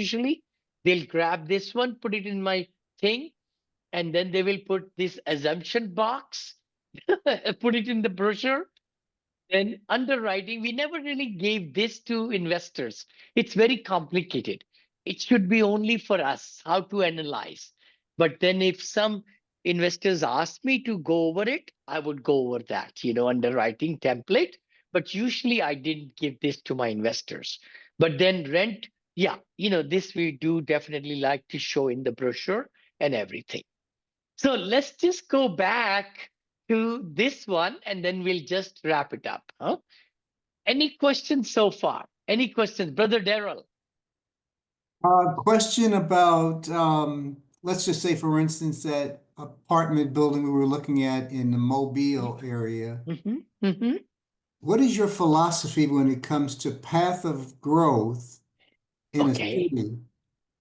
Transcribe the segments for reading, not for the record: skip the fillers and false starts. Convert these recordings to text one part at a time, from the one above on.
usually. They'll grab this one, put it in my thing, and then they will put this assumption box, put it in the brochure. Then underwriting, we never really gave this to investors. It's very complicated. It should be only for us how to analyze. But then if some investors ask me to go over it, I would go over that, underwriting template. But usually I didn't give this to my investors. But then rent, yeah, this we do definitely like to show in the brochure and everything. So let's just go back to this one and then we'll just wrap it up. Huh? Any questions so far? Any questions, Brother Daryl? Question about, let's just say, for instance, that apartment building we were looking at in the Mobile area. Hmm. Hmm. What is your philosophy when it comes to path of growth in a Okay. city?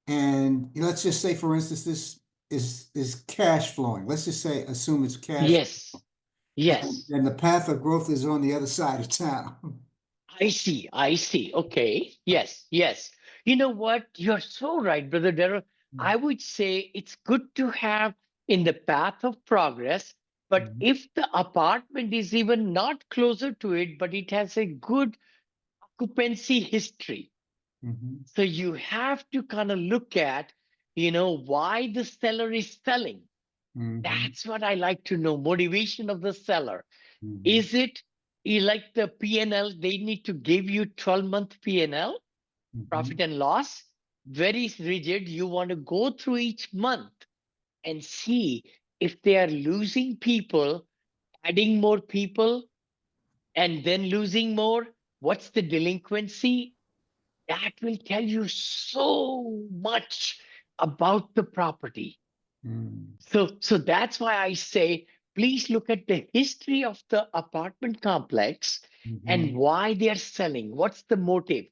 And let's just say, for instance, this is cash flowing. Let's just say, assume it's cash, Yes. Yes. and the path of growth is on the other side of town. I see. I see. Okay. Yes. Yes. You know what? You're so right, Brother Daryl. I would say it's good to have in the path of progress, but Mhm. if the apartment is even not closer to it, but it has a good occupancy history, Mhm. so you have to kind of look at, why the seller is selling. Mhm. That's what I like to know. Motivation of the seller. Mhm. Is it like the P&L? They need to give you 12-month P&L, profit Mhm. and loss, very rigid. You want to go through each month and see if they are losing people, adding more people, and then losing more. What's the delinquency? That will tell you so much about the property. Mhm. So that's why I say, please look at the history of the apartment complex and Mhm. why they are selling. What's the motive?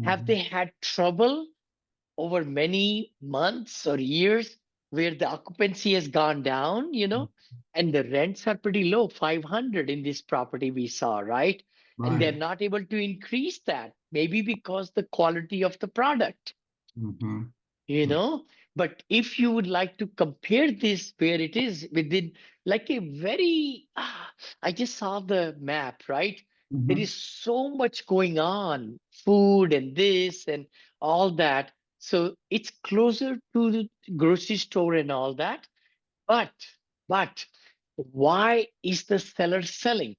Have Mhm. they had trouble over many months or years where the occupancy has gone down, and the rents are pretty low, 500 in this property we saw, right? And they're Right. not able to increase that, maybe because the quality of the product, Mhm. you know but if you would like to compare this where it is within like a very I just saw the map, right? There is Mhm. so much going on, food and this and all that, so it's closer to the grocery store and all that. But but why is the seller selling,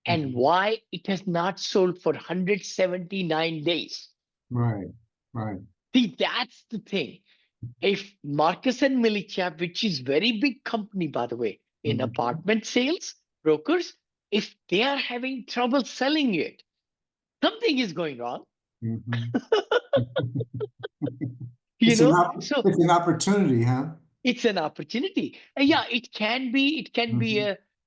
and Mhm. why it has not sold for 179 days? Right. Right. See, that's the thing. If Marcus and Millichap, which is very big company, by the way, in Mhm. apartment sales, brokers, if they are having trouble selling it, something is going wrong. Mhm. you know so It's an opportunity, huh? it's an opportunity. Yeah, it can be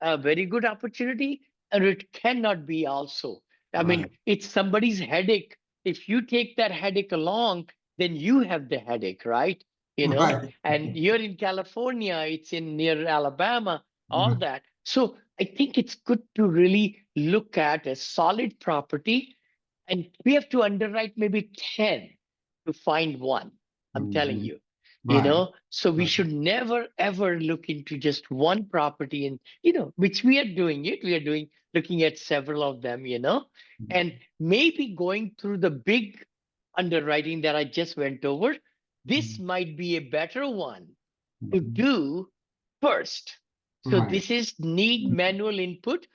a very good opportunity, and it cannot be also. I mean, Right. it's somebody's headache. If you take that headache along, then you have the headache, right? Right. And you're in California, it's in near Alabama, all Right. that. So I think it's good to really look at a solid property, and we have to underwrite maybe 10 to find one. I'm telling Mhm. you. Right. So we Right. should never ever look into just one property, and which we are doing it, we are doing looking at several of them, and maybe going through the big underwriting that I just went over. This Mhm. might be a better one to Mhm. do first. So Right. this is need manual input.